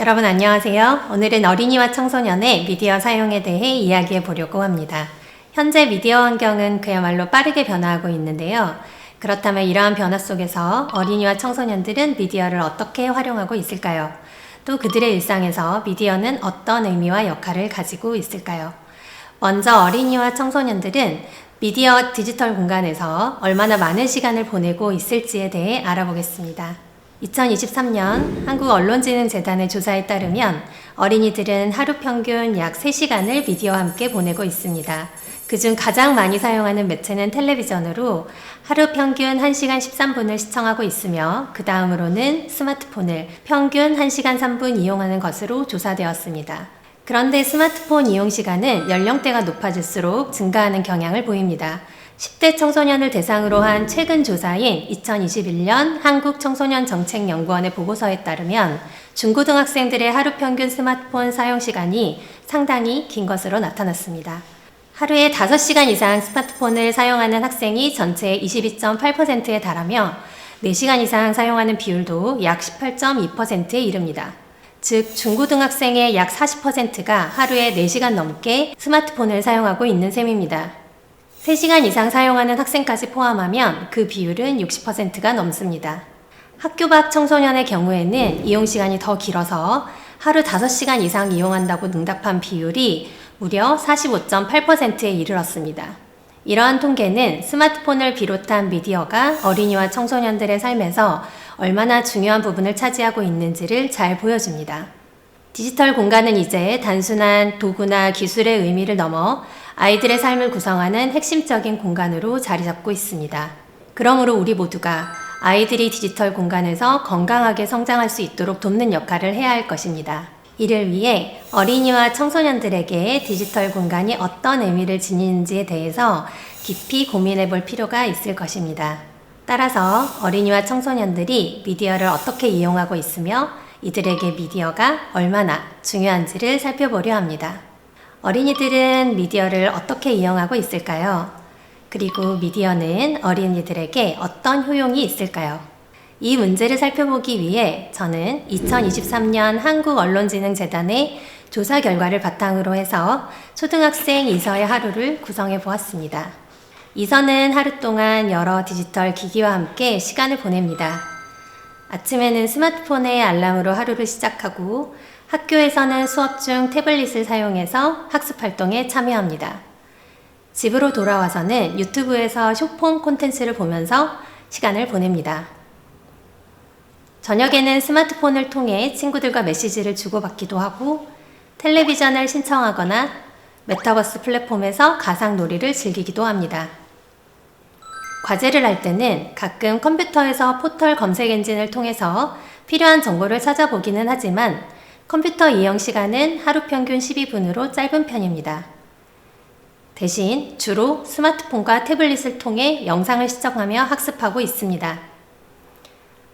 여러분 안녕하세요. 오늘은 어린이와 청소년의 미디어 사용에 대해 이야기해 보려고 합니다. 현재 미디어 환경은 그야말로 빠르게 변화하고 있는데요. 그렇다면 이러한 변화 속에서 어린이와 청소년들은 미디어를 어떻게 활용하고 있을까요? 또 그들의 일상에서 미디어는 어떤 의미와 역할을 가지고 있을까요? 먼저 어린이와 청소년들은 미디어 디지털 공간에서 얼마나 많은 시간을 보내고 있을지에 대해 알아보겠습니다. 2023년 한국언론진흥재단의 조사에 따르면 어린이들은 하루 평균 약 3시간을 미디어와 함께 보내고 있습니다. 그중 가장 많이 사용하는 매체는 텔레비전으로 하루 평균 1시간 13분을 시청하고 있으며 그 다음으로는 스마트폰을 평균 1시간 3분 이용하는 것으로 조사되었습니다. 그런데 스마트폰 이용 시간은 연령대가 높아질수록 증가하는 경향을 보입니다. 10대 청소년을 대상으로 한 최근 조사인 2021년 한국청소년정책연구원의 보고서에 따르면 중고등학생들의 하루 평균 스마트폰 사용 시간이 상당히 긴 것으로 나타났습니다. 하루에 5시간 이상 스마트폰을 사용하는 학생이 전체의 22.8%에 달하며 4시간 이상 사용하는 비율도 약 18.2%에 이릅니다. 즉 중고등학생의 약 40%가 하루에 4시간 넘게 스마트폰을 사용하고 있는 셈입니다. 3시간 이상 사용하는 학생까지 포함하면 그 비율은 60%가 넘습니다. 학교 밖 청소년의 경우에는 이용 시간이 더 길어서 하루 5시간 이상 이용한다고 응답한 비율이 무려 45.8%에 이르렀습니다. 이러한 통계는 스마트폰을 비롯한 미디어가 어린이와 청소년들의 삶에서 얼마나 중요한 부분을 차지하고 있는지를 잘 보여줍니다. 디지털 공간은 이제 단순한 도구나 기술의 의미를 넘어 아이들의 삶을 구성하는 핵심적인 공간으로 자리 잡고 있습니다. 그러므로 우리 모두가 아이들이 디지털 공간에서 건강하게 성장할 수 있도록 돕는 역할을 해야 할 것입니다. 이를 위해 어린이와 청소년들에게 디지털 공간이 어떤 의미를 지니는지에 대해서 깊이 고민해 볼 필요가 있을 것입니다. 따라서 어린이와 청소년들이 미디어를 어떻게 이용하고 있으며 이들에게 미디어가 얼마나 중요한지를 살펴보려 합니다. 어린이들은 미디어를 어떻게 이용하고 있을까요? 그리고 미디어는 어린이들에게 어떤 효용이 있을까요? 이 문제를 살펴보기 위해 저는 2023년 한국언론진흥재단의 조사 결과를 바탕으로 해서 초등학생 이서의 하루를 구성해 보았습니다. 이서는 하루 동안 여러 디지털 기기와 함께 시간을 보냅니다. 아침에는 스마트폰의 알람으로 하루를 시작하고 학교에서는 수업 중 태블릿을 사용해서 학습 활동에 참여합니다. 집으로 돌아와서는 유튜브에서 숏폼 콘텐츠를 보면서 시간을 보냅니다. 저녁에는 스마트폰을 통해 친구들과 메시지를 주고받기도 하고 텔레비전을 신청하거나 메타버스 플랫폼에서 가상놀이를 즐기기도 합니다. 과제를 할 때는 가끔 컴퓨터에서 포털 검색 엔진을 통해서 필요한 정보를 찾아보기는 하지만 컴퓨터 이용 시간은 하루 평균 12분으로 짧은 편입니다. 대신 주로 스마트폰과 태블릿을 통해 영상을 시청하며 학습하고 있습니다.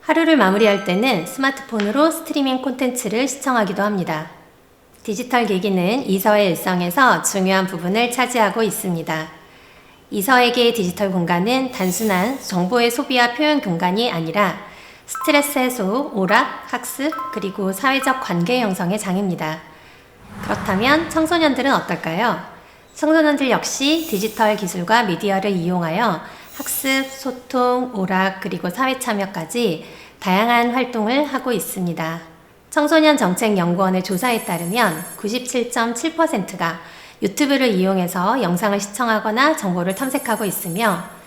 하루를 마무리할 때는 스마트폰으로 스트리밍 콘텐츠를 시청하기도 합니다. 디지털 기기는 이서의 일상에서 중요한 부분을 차지하고 있습니다. 이서에게 디지털 공간은 단순한 정보의 소비와 표현 공간이 아니라 스트레스 해소, 오락, 학습, 그리고 사회적 관계 형성의 장입니다. 그렇다면 청소년들은 어떨까요? 청소년들 역시 디지털 기술과 미디어를 이용하여 학습, 소통, 오락, 그리고 사회 참여까지 다양한 활동을 하고 있습니다. 청소년 정책연구원의 조사에 따르면 97.7%가 유튜브를 이용해서 영상을 시청하거나 정보를 탐색하고 있으며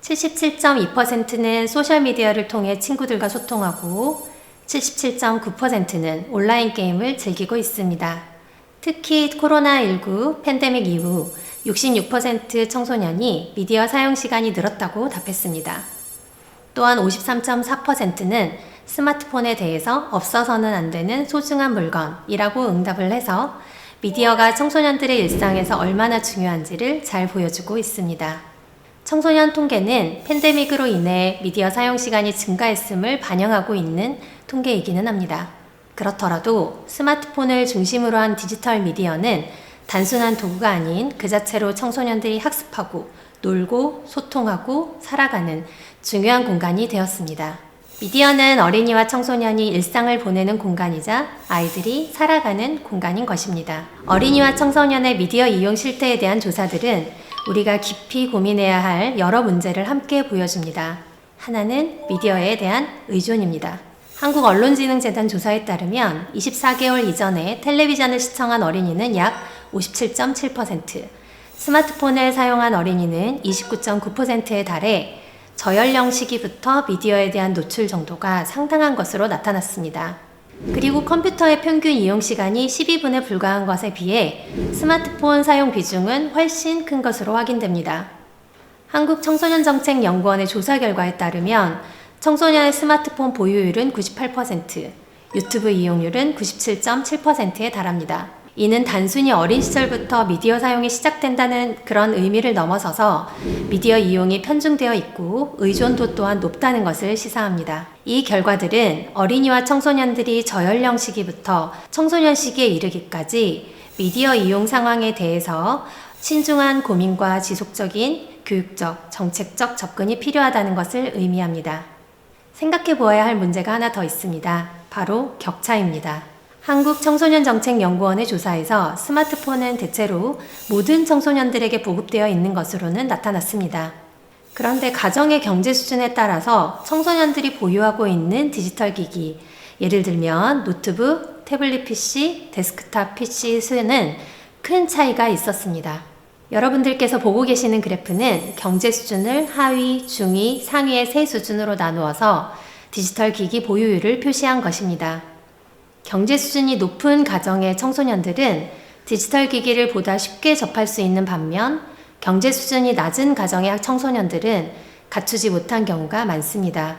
77.2%는 소셜미디어를 통해 친구들과 소통하고 77.9%는 온라인 게임을 즐기고 있습니다. 특히 코로나19 팬데믹 이후 66% 청소년이 미디어 사용 시간이 늘었다고 답했습니다. 또한 53.4%는 스마트폰에 대해서 없어서는 안 되는 소중한 물건이라고 응답을 해서 미디어가 청소년들의 일상에서 얼마나 중요한지를 잘 보여주고 있습니다. 청소년 통계는 팬데믹으로 인해 미디어 사용 시간이 증가했음을 반영하고 있는 통계이기는 합니다. 그렇더라도 스마트폰을 중심으로 한 디지털 미디어는 단순한 도구가 아닌 그 자체로 청소년들이 학습하고 놀고 소통하고 살아가는 중요한 공간이 되었습니다. 미디어는 어린이와 청소년이 일상을 보내는 공간이자 아이들이 살아가는 공간인 것입니다. 어린이와 청소년의 미디어 이용 실태에 대한 조사들은 우리가 깊이 고민해야 할 여러 문제를 함께 보여줍니다. 하나는 미디어에 대한 의존입니다. 한국언론진흥재단 조사에 따르면 24개월 이전에 텔레비전을 시청한 어린이는 약 57.7%, 스마트폰을 사용한 어린이는 29.9%에 달해 저연령 시기부터 미디어에 대한 노출 정도가 상당한 것으로 나타났습니다. 그리고 컴퓨터의 평균 이용 시간이 12분에 불과한 것에 비해 스마트폰 사용 비중은 훨씬 큰 것으로 확인됩니다. 한국청소년정책연구원의 조사 결과에 따르면 청소년의 스마트폰 보유율은 98%, 유튜브 이용률은 97.7%에 달합니다. 이는 단순히 어린 시절부터 미디어 사용이 시작된다는 그런 의미를 넘어서서 미디어 이용이 편중되어 있고 의존도 또한 높다는 것을 시사합니다. 이 결과들은 어린이와 청소년들이 저연령 시기부터 청소년 시기에 이르기까지 미디어 이용 상황에 대해서 신중한 고민과 지속적인 교육적, 정책적 접근이 필요하다는 것을 의미합니다. 생각해 보아야 할 문제가 하나 더 있습니다. 바로 격차입니다. 한국청소년정책연구원의 조사에서 스마트폰은 대체로 모든 청소년들에게 보급되어 있는 것으로는 나타났습니다. 그런데 가정의 경제 수준에 따라서 청소년들이 보유하고 있는 디지털 기기, 예를 들면 노트북, 태블릿 PC, 데스크탑 PC 수는 큰 차이가 있었습니다. 여러분들께서 보고 계시는 그래프는 경제 수준을 하위, 중위, 상위의 세 수준으로 나누어서 디지털 기기 보유율을 표시한 것입니다. 경제 수준이 높은 가정의 청소년들은 디지털 기기를 보다 쉽게 접할 수 있는 반면 경제 수준이 낮은 가정의 청소년들은 갖추지 못한 경우가 많습니다.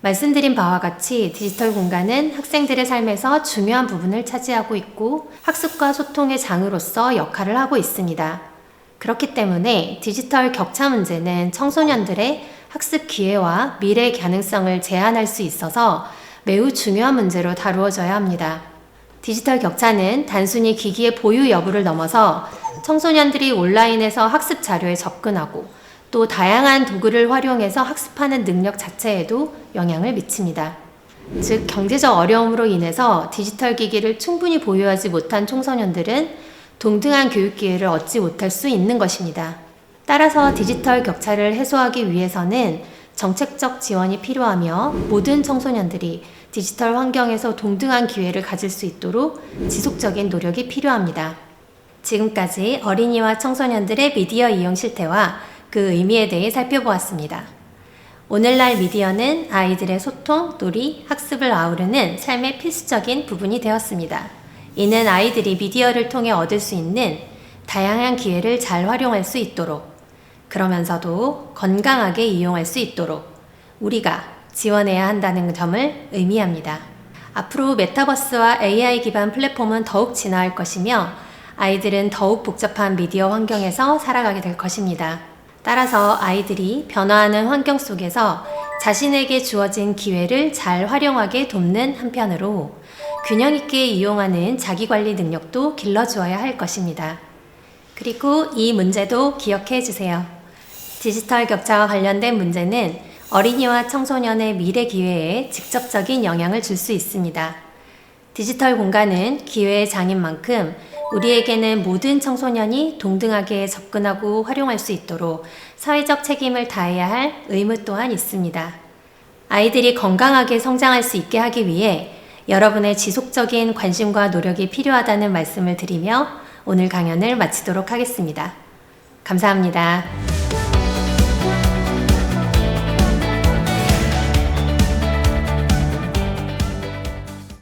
말씀드린 바와 같이 디지털 공간은 학생들의 삶에서 중요한 부분을 차지하고 있고 학습과 소통의 장으로서 역할을 하고 있습니다. 그렇기 때문에 디지털 격차 문제는 청소년들의 학습 기회와 미래 가능성을 제한할 수 있어서 매우 중요한 문제로 다루어져야 합니다. 디지털 격차는 단순히 기기의 보유 여부를 넘어서 청소년들이 온라인에서 학습 자료에 접근하고 또 다양한 도구를 활용해서 학습하는 능력 자체에도 영향을 미칩니다. 즉, 경제적 어려움으로 인해서 디지털 기기를 충분히 보유하지 못한 청소년들은 동등한 교육 기회를 얻지 못할 수 있는 것입니다. 따라서 디지털 격차를 해소하기 위해서는 정책적 지원이 필요하며 모든 청소년들이 디지털 환경에서 동등한 기회를 가질 수 있도록 지속적인 노력이 필요합니다. 지금까지 어린이와 청소년들의 미디어 이용 실태와 그 의미에 대해 살펴보았습니다. 오늘날 미디어는 아이들의 소통, 놀이, 학습을 아우르는 삶의 필수적인 부분이 되었습니다. 이는 아이들이 미디어를 통해 얻을 수 있는 다양한 기회를 잘 활용할 수 있도록, 그러면서도 건강하게 이용할 수 있도록 우리가 지원해야 한다는 점을 의미합니다. 앞으로 메타버스와 AI 기반 플랫폼은 더욱 진화할 것이며 아이들은 더욱 복잡한 미디어 환경에서 살아가게 될 것입니다. 따라서 아이들이 변화하는 환경 속에서 자신에게 주어진 기회를 잘 활용하게 돕는 한편으로 균형 있게 이용하는 자기관리 능력도 길러주어야 할 것입니다. 그리고 이 문제도 기억해 주세요. 디지털 격차와 관련된 문제는 어린이와 청소년의 미래 기회에 직접적인 영향을 줄 수 있습니다. 디지털 공간은 기회의 장인 만큼 우리에게는 모든 청소년이 동등하게 접근하고 활용할 수 있도록 사회적 책임을 다해야 할 의무 또한 있습니다. 아이들이 건강하게 성장할 수 있게 하기 위해 여러분의 지속적인 관심과 노력이 필요하다는 말씀을 드리며 오늘 강연을 마치도록 하겠습니다. 감사합니다.